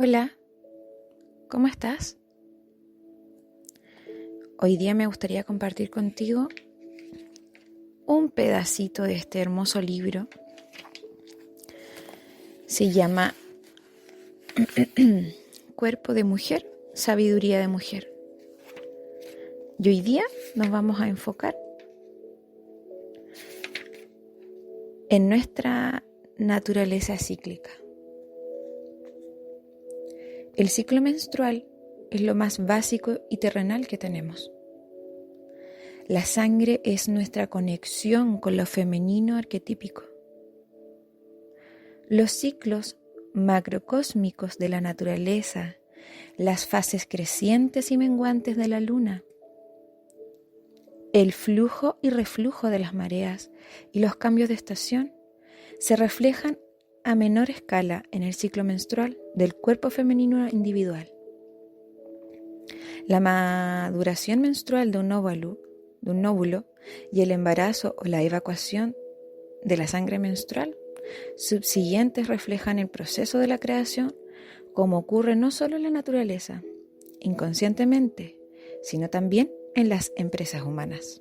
Hola, ¿cómo estás? Hoy día me gustaría compartir contigo un pedacito de este hermoso libro. Se llama Cuerpo de mujer, sabiduría de mujer. Y hoy día nos vamos a enfocar en nuestra naturaleza cíclica. El ciclo menstrual es lo más básico y terrenal que tenemos. La sangre es nuestra conexión con lo femenino arquetípico. Los ciclos macrocósmicos de la naturaleza, las fases crecientes y menguantes de la luna, el flujo y reflujo de las mareas y los cambios de estación se reflejan a menor escala en el ciclo menstrual del cuerpo femenino individual. La maduración menstrual de un óvulo y el embarazo o la evacuación de la sangre menstrual subsiguientes reflejan el proceso de la creación como ocurre no solo en la naturaleza, inconscientemente, sino también en las empresas humanas.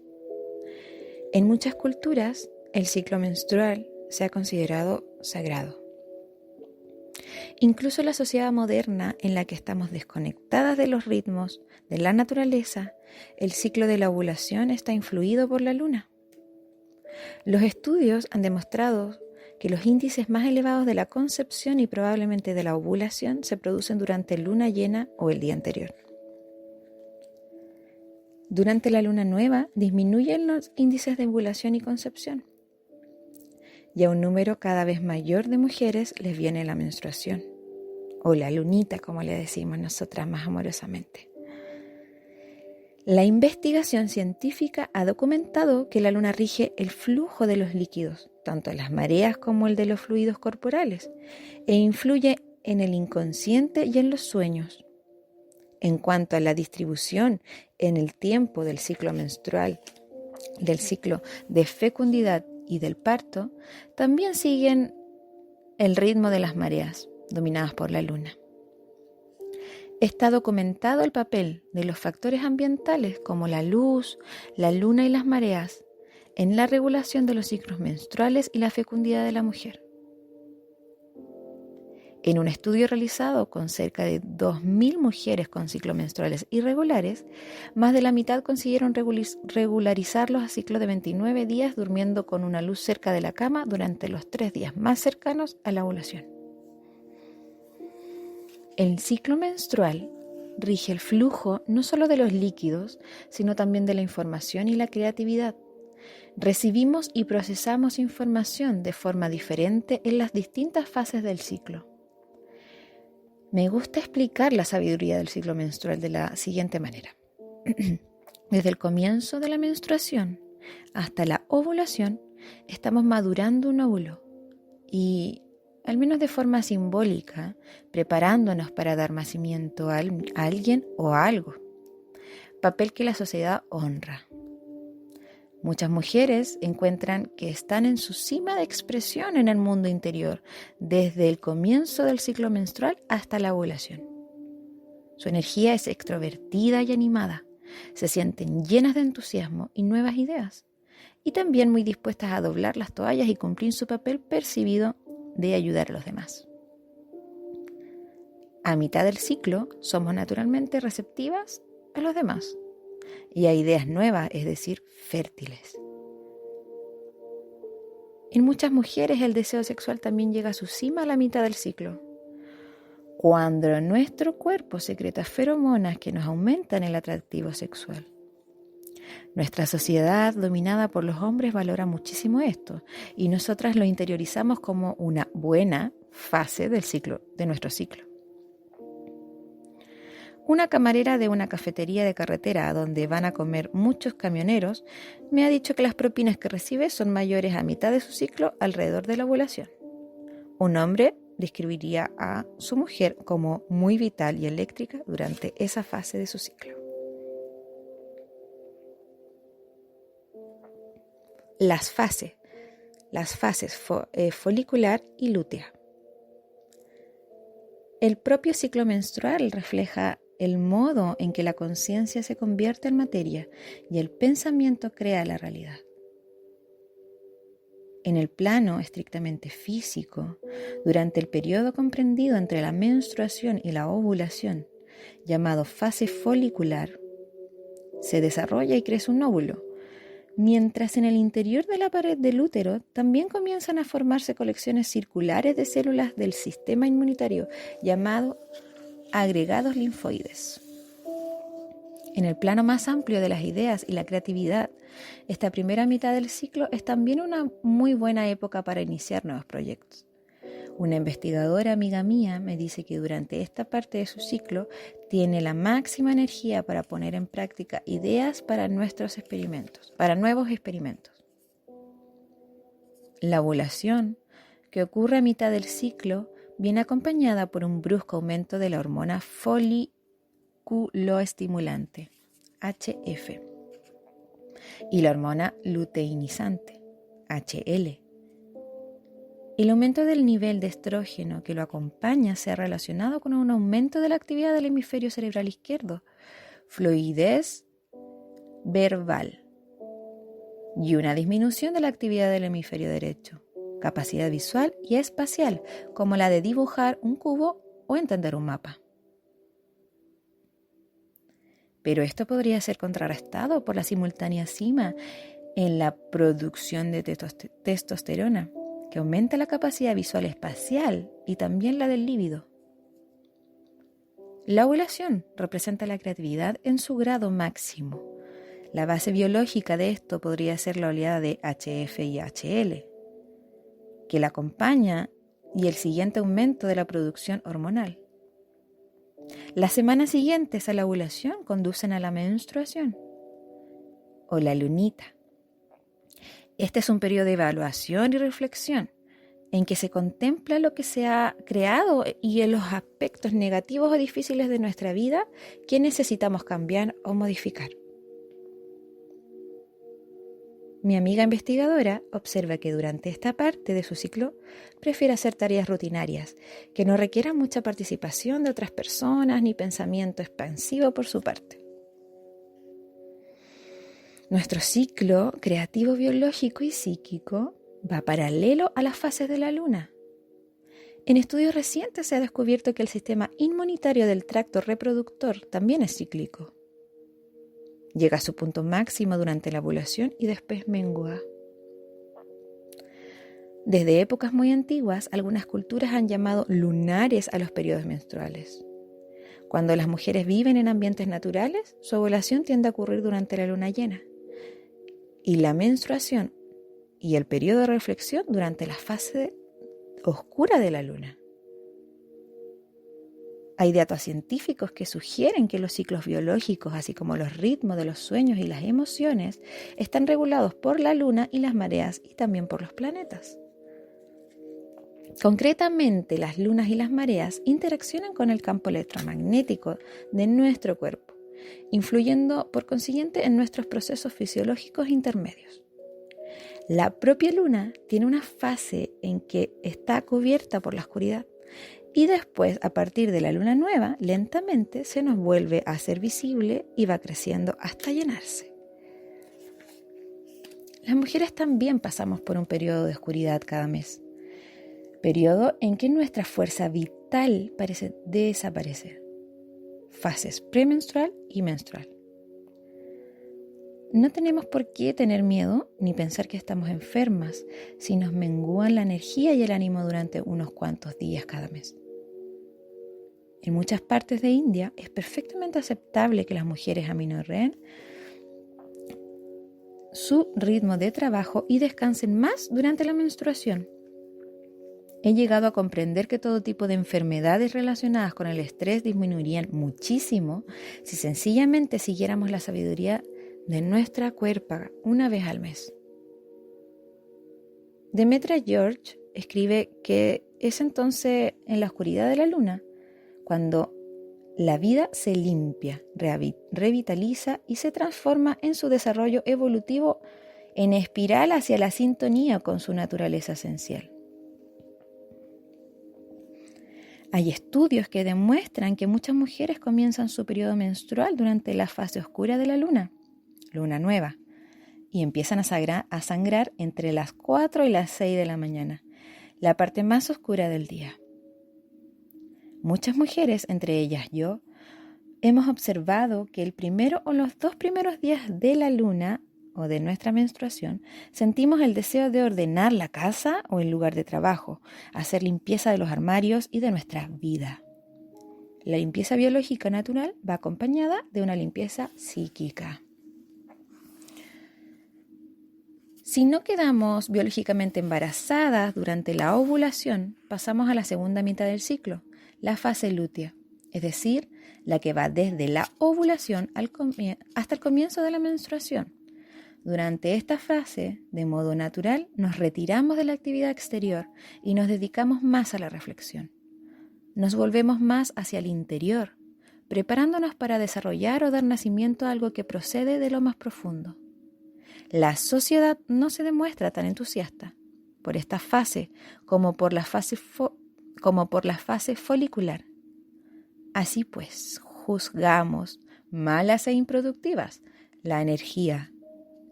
En muchas culturas, el ciclo menstrual se ha considerado sagrado. Incluso la sociedad moderna en la que estamos desconectadas de los ritmos de la naturaleza, el ciclo de la ovulación está influido por la luna. Los estudios han demostrado que los índices más elevados de la concepción y probablemente de la ovulación se producen durante luna llena o el día anterior. Durante la luna nueva disminuyen los índices de ovulación y concepción. Y a un número cada vez mayor de mujeres les viene la menstruación, o la lunita, como le decimos nosotras más amorosamente. La investigación científica ha documentado que la luna rige el flujo de los líquidos, tanto las mareas como el de los fluidos corporales, e influye en el inconsciente y en los sueños. En cuanto a la distribución en el tiempo del ciclo menstrual, del ciclo de fecundidad y del parto, también siguen el ritmo de las mareas, dominadas por la luna. Está documentado el papel de los factores ambientales como la luz, la luna y las mareas en la regulación de los ciclos menstruales y la fecundidad de la mujer. En un estudio realizado con cerca de 2.000 mujeres con ciclos menstruales irregulares, más de la mitad consiguieron regularizarlos a ciclos de 29 días durmiendo con una luz cerca de la cama durante los 3 días más cercanos a la ovulación. El ciclo menstrual rige el flujo no solo de los líquidos, sino también de la información y la creatividad. Recibimos y procesamos información de forma diferente en las distintas fases del ciclo. Me gusta explicar la sabiduría del ciclo menstrual de la siguiente manera. Desde el comienzo de la menstruación hasta la ovulación, estamos madurando un óvulo y, al menos de forma simbólica, preparándonos para dar nacimiento a alguien o a algo, papel que la sociedad honra. Muchas mujeres encuentran que están en su cima de expresión en el mundo interior, desde el comienzo del ciclo menstrual hasta la ovulación. Su energía es extrovertida y animada, se sienten llenas de entusiasmo y nuevas ideas, y también muy dispuestas a doblar las toallas y cumplir su papel percibido de ayudar a los demás. A mitad del ciclo somos naturalmente receptivas a los demás y a ideas nuevas, es decir, fértiles. En muchas mujeres el deseo sexual también llega a su cima a la mitad del ciclo, cuando nuestro cuerpo secreta feromonas que nos aumentan el atractivo sexual. Nuestra sociedad, dominada por los hombres, valora muchísimo esto y nosotras lo interiorizamos como una buena fase del ciclo, de nuestro ciclo. Una camarera de una cafetería de carretera donde van a comer muchos camioneros me ha dicho que las propinas que recibe son mayores a mitad de su ciclo alrededor de la ovulación. Un hombre describiría a su mujer como muy vital y eléctrica durante esa fase de su ciclo. Las fases folicular y lútea. El propio ciclo menstrual refleja el modo en que la conciencia se convierte en materia y el pensamiento crea la realidad. En el plano estrictamente físico, durante el periodo comprendido entre la menstruación y la ovulación, llamado fase folicular, se desarrolla y crece un óvulo, mientras en el interior de la pared del útero también comienzan a formarse colecciones circulares de células del sistema inmunitario, llamados agregados linfoides. En el plano más amplio de las ideas y la creatividad, esta primera mitad del ciclo es también una muy buena época para iniciar nuevos proyectos. Una investigadora amiga mía me dice que durante esta parte de su ciclo tiene la máxima energía para poner en práctica ideas para nuevos experimentos. La ovulación, que ocurre a mitad del ciclo, viene acompañada por un brusco aumento de la hormona foliculoestimulante, HF, y la hormona luteinizante, HL. El aumento del nivel de estrógeno que lo acompaña se ha relacionado con un aumento de la actividad del hemisferio cerebral izquierdo, fluidez verbal, y una disminución de la actividad del hemisferio derecho, capacidad visual y espacial, como la de dibujar un cubo o entender un mapa. Pero esto podría ser contrarrestado por la simultánea cima en la producción de testosterona, que aumenta la capacidad visual espacial y también la del líbido. La ovulación representa la creatividad en su grado máximo. La base biológica de esto podría ser la oleada de HF y HL, que la acompaña, y el siguiente aumento de la producción hormonal. Las semanas siguientes a la ovulación conducen a la menstruación o la lunita. Este es un periodo de evaluación y reflexión en que se contempla lo que se ha creado y en los aspectos negativos o difíciles de nuestra vida que necesitamos cambiar o modificar. Mi amiga investigadora observa que durante esta parte de su ciclo prefiere hacer tareas rutinarias que no requieran mucha participación de otras personas ni pensamiento expansivo por su parte. Nuestro ciclo creativo, biológico y psíquico va paralelo a las fases de la luna. En estudios recientes se ha descubierto que el sistema inmunitario del tracto reproductor también es cíclico. Llega a su punto máximo durante la ovulación y después mengua. Desde épocas muy antiguas, algunas culturas han llamado lunares a los periodos menstruales. Cuando las mujeres viven en ambientes naturales, su ovulación tiende a ocurrir durante la luna llena y la menstruación y el periodo de reflexión durante la fase oscura de la luna. Hay datos científicos que sugieren que los ciclos biológicos, así como los ritmos de los sueños y las emociones, están regulados por la luna y las mareas y también por los planetas. Concretamente, las lunas y las mareas interaccionan con el campo electromagnético de nuestro cuerpo, influyendo por consiguiente en nuestros procesos fisiológicos intermedios. La propia luna tiene una fase en que está cubierta por la oscuridad y después, a partir de la luna nueva, lentamente se nos vuelve a hacer visible y va creciendo hasta llenarse. Las mujeres también pasamos por un periodo de oscuridad cada mes, periodo en que nuestra fuerza vital parece desaparecer. Fases premenstrual y menstrual. No tenemos por qué tener miedo ni pensar que estamos enfermas si nos mengúan la energía y el ánimo durante unos cuantos días cada mes. En muchas partes de India es perfectamente aceptable que las mujeres amenorreen su ritmo de trabajo y descansen más durante la menstruación. He llegado a comprender que todo tipo de enfermedades relacionadas con el estrés disminuirían muchísimo si sencillamente siguiéramos la sabiduría de nuestra cuerpa una vez al mes. Demetra George escribe que es entonces en la oscuridad de la luna cuando la vida se limpia, revitaliza y se transforma en su desarrollo evolutivo en espiral hacia la sintonía con su naturaleza esencial. Hay estudios que demuestran que muchas mujeres comienzan su periodo menstrual durante la fase oscura de la luna nueva, y empiezan a sangrar entre las 4 y las 6 de la mañana, la parte más oscura del día. Muchas mujeres, entre ellas yo, hemos observado que el primero o los 2 primeros días de la luna o de nuestra menstruación sentimos el deseo de ordenar la casa o el lugar de trabajo, hacer limpieza de los armarios y de nuestra vida. La limpieza biológica natural va acompañada de una limpieza psíquica. Si no quedamos biológicamente embarazadas durante la ovulación, pasamos a la segunda mitad del ciclo, la fase lútea, es decir, la que va desde la ovulación hasta el comienzo de la menstruación. Durante esta fase, de modo natural, nos retiramos de la actividad exterior y nos dedicamos más a la reflexión. Nos volvemos más hacia el interior, preparándonos para desarrollar o dar nacimiento a algo que procede de lo más profundo. La sociedad no se demuestra tan entusiasta por esta fase como por la fase folicular. Así pues, juzgamos malas e improductivas la energía,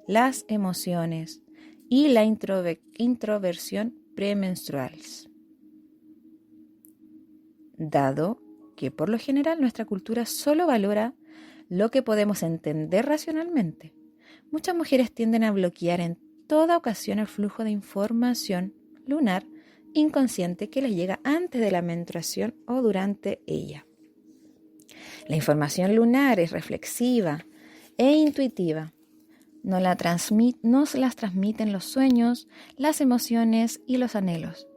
las emociones y la introversión premenstruales. Dado que por lo general nuestra cultura solo valora lo que podemos entender racionalmente, muchas mujeres tienden a bloquear en toda ocasión el flujo de información lunar inconsciente que les llega antes de la menstruación o durante ella. La información lunar es reflexiva e intuitiva. Nos las transmiten los sueños, las emociones y los anhelos.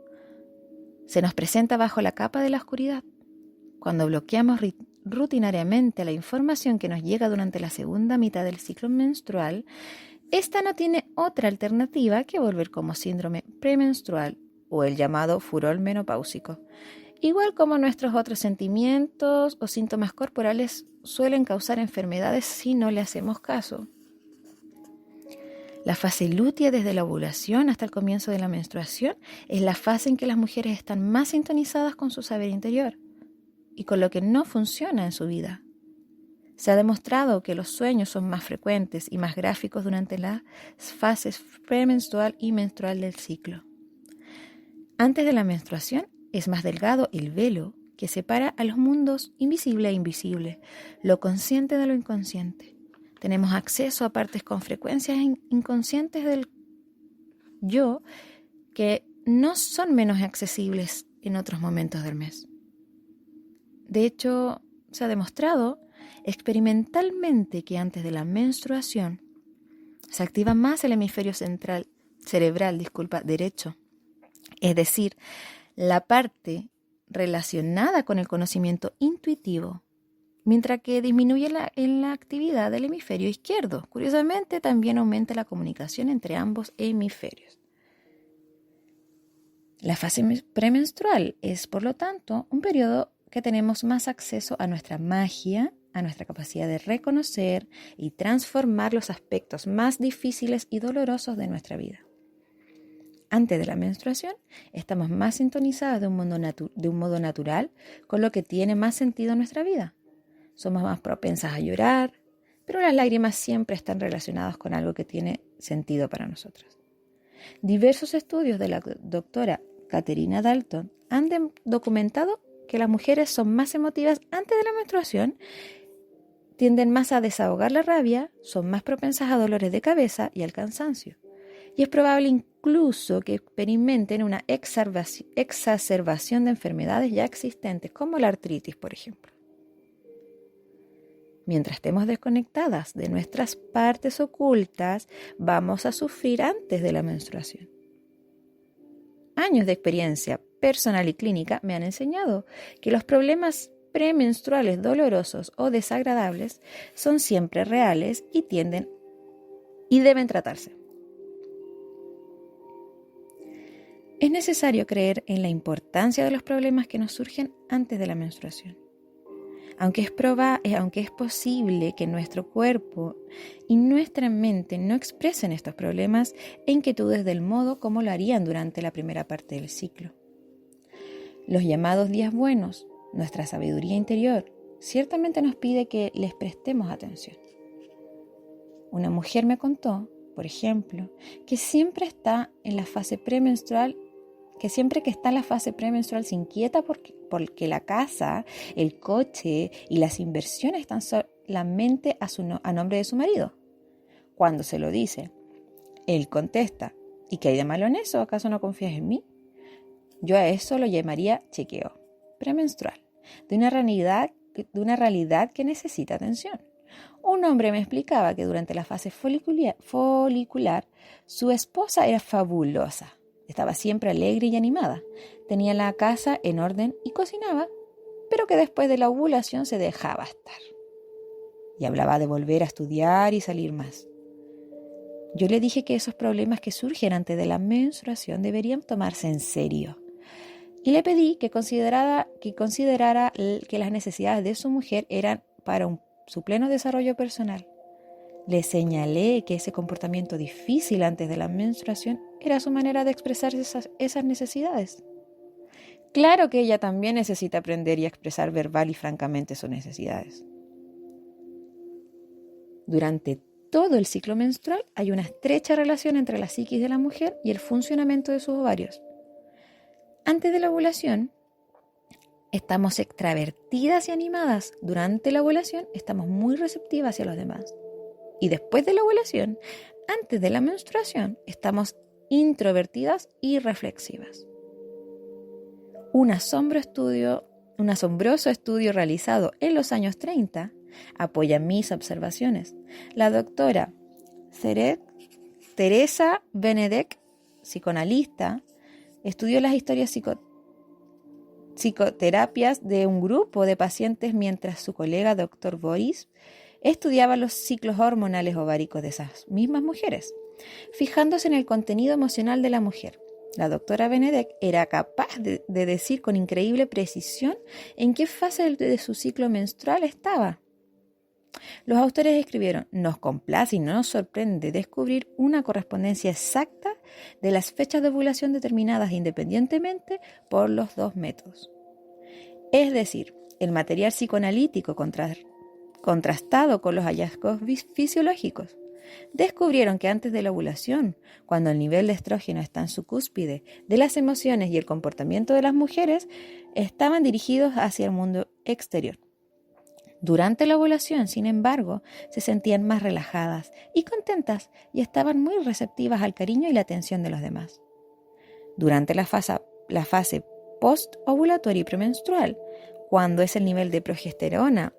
Se nos presenta bajo la capa de la oscuridad. Cuando bloqueamos rutinariamente la información que nos llega durante la segunda mitad del ciclo menstrual, esta no tiene otra alternativa que volver como síndrome premenstrual o el llamado furor menopáusico. Igual como nuestros otros sentimientos o síntomas corporales suelen causar enfermedades si no le hacemos caso. La fase lútea desde la ovulación hasta el comienzo de la menstruación es la fase en que las mujeres están más sintonizadas con su saber interior y con lo que no funciona en su vida. Se ha demostrado que los sueños son más frecuentes y más gráficos durante las fases premenstrual y menstrual del ciclo. Antes de la menstruación es más delgado el velo que separa a los mundos invisible e invisible, lo consciente de lo inconsciente. Tenemos acceso a partes con frecuencias inconscientes del yo que no son menos accesibles en otros momentos del mes. De hecho, se ha demostrado experimentalmente que antes de la menstruación se activa más el hemisferio cerebral derecho, es decir, la parte relacionada con el conocimiento intuitivo, mientras que disminuye en la actividad del hemisferio izquierdo. Curiosamente, también aumenta la comunicación entre ambos hemisferios. La fase premenstrual es, por lo tanto, un periodo que tenemos más acceso a nuestra magia, a nuestra capacidad de reconocer y transformar los aspectos más difíciles y dolorosos de nuestra vida. Antes de la menstruación, estamos más sintonizadas de un modo natural con lo que tiene más sentido en nuestra vida. Somos más propensas a llorar, pero las lágrimas siempre están relacionadas con algo que tiene sentido para nosotras. Diversos estudios de la doctora Caterina Dalton han documentado que las mujeres son más emotivas antes de la menstruación, tienden más a desahogar la rabia, son más propensas a dolores de cabeza y al cansancio. Y es probable incluso que experimenten una exacerbación de enfermedades ya existentes, como la artritis, por ejemplo. Mientras estemos desconectadas de nuestras partes ocultas, vamos a sufrir antes de la menstruación. Años de experiencia personal y clínica me han enseñado que los problemas premenstruales dolorosos o desagradables son siempre reales y deben tratarse. Es necesario creer en la importancia de los problemas que nos surgen antes de la menstruación. Aunque es posible que nuestro cuerpo y nuestra mente no expresen estos problemas e inquietudes del modo como lo harían durante la primera parte del ciclo. Los llamados días buenos, nuestra sabiduría interior, ciertamente nos pide que les prestemos atención. Una mujer me contó, por ejemplo, que siempre que está en la fase premenstrual se inquieta porque la casa, el coche y las inversiones están solamente a nombre de su marido. Cuando se lo dice, él contesta: ¿y qué hay de malo en eso? ¿Acaso no confías en mí? Yo a eso lo llamaría chequeo premenstrual, de una realidad que necesita atención. Un hombre me explicaba que durante la fase folicular su esposa era fabulosa. Estaba siempre alegre y animada. Tenía la casa en orden y cocinaba, pero que después de la ovulación se dejaba estar. Y hablaba de volver a estudiar y salir más. Yo le dije que esos problemas que surgen antes de la menstruación deberían tomarse en serio. Y le pedí que considerara que las necesidades de su mujer eran para su pleno desarrollo personal. Le señalé que ese comportamiento difícil antes de la menstruación era su manera de expresar esas necesidades. Claro que ella también necesita aprender y expresar verbal y francamente sus necesidades. Durante todo el ciclo menstrual hay una estrecha relación entre la psiquis de la mujer y el funcionamiento de sus ovarios. Antes de la ovulación, estamos extravertidas y animadas. Durante la ovulación, estamos muy receptivas hacia los demás. Y después de la ovulación, antes de la menstruación, estamos introvertidas y reflexivas. Un asombroso estudio realizado en los años 30 apoya mis observaciones. La doctora Teresa Benedek, psicoanalista, estudió las historias psicoterapias de un grupo de pacientes mientras su colega Dr. Boris estudiaba los ciclos hormonales ováricos de esas mismas mujeres, fijándose en el contenido emocional de la mujer. La doctora Benedek era capaz de decir con increíble precisión en qué fase de su ciclo menstrual estaba. Los autores escribieron: nos complace y no nos sorprende descubrir una correspondencia exacta de las fechas de ovulación determinadas independientemente por los dos métodos. Es decir, el material psicoanalítico contrastado con los hallazgos fisiológicos, descubrieron que antes de la ovulación, cuando el nivel de estrógeno está en su cúspide de las emociones y el comportamiento de las mujeres estaban dirigidos hacia el mundo exterior. Durante la ovulación, sin embargo, se sentían más relajadas y contentas y estaban muy receptivas al cariño y la atención de los demás. Durante la fase post-ovulatoria y premenstrual, cuando es el nivel de progesterona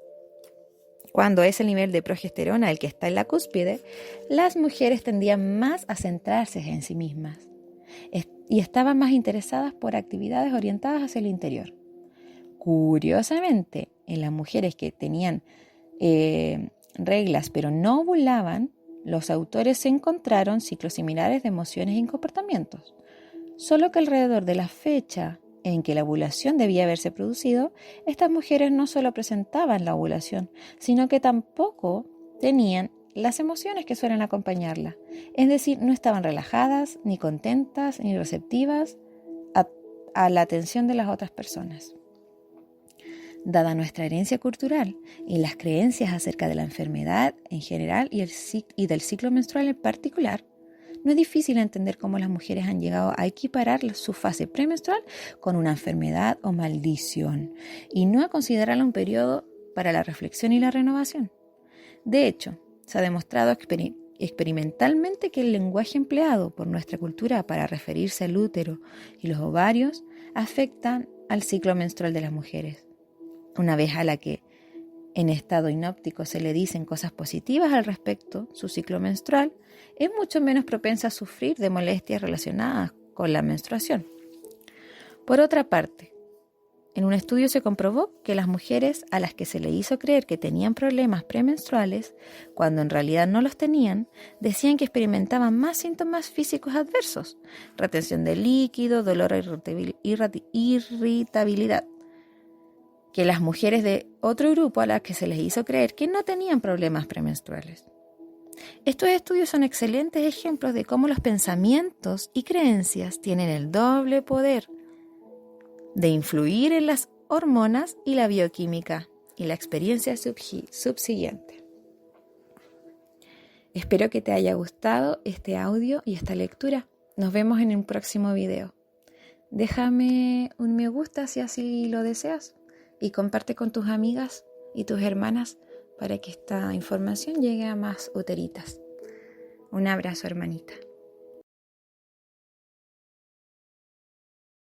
el que está en la cúspide, las mujeres tendían más a centrarse en sí mismas y estaban más interesadas por actividades orientadas hacia el interior. Curiosamente, en las mujeres que tenían reglas pero no ovulaban, los autores encontraron ciclos similares de emociones y comportamientos, solo que alrededor de la fecha en que la ovulación debía haberse producido, estas mujeres no solo presentaban la ovulación, sino que tampoco tenían las emociones que suelen acompañarla. Es decir, no estaban relajadas, ni contentas, ni receptivas a la atención de las otras personas. Dada nuestra herencia cultural y las creencias acerca de la enfermedad en general y del ciclo menstrual en particular, no es difícil entender cómo las mujeres han llegado a equiparar su fase premenstrual con una enfermedad o maldición y no a considerarla un periodo para la reflexión y la renovación. De hecho, se ha demostrado experimentalmente que el lenguaje empleado por nuestra cultura para referirse al útero y los ovarios afectan al ciclo menstrual de las mujeres. Una vez a la que en estado hipnótico se le dicen cosas positivas al respecto, su ciclo menstrual es mucho menos propensa a sufrir de molestias relacionadas con la menstruación. Por otra parte, en un estudio se comprobó que las mujeres a las que se le hizo creer que tenían problemas premenstruales, cuando en realidad no los tenían, decían que experimentaban más síntomas físicos adversos: retención de líquido, dolor e irritabilidad, que las mujeres de otro grupo a las que se les hizo creer que no tenían problemas premenstruales. Estos estudios son excelentes ejemplos de cómo los pensamientos y creencias tienen el doble poder de influir en las hormonas y la bioquímica y la experiencia subsiguiente. Espero que te haya gustado este audio y esta lectura. Nos vemos en un próximo video. Déjame un me gusta si así lo deseas y comparte con tus amigas y tus hermanas para que esta información llegue a más uteritas. Un abrazo, hermanita.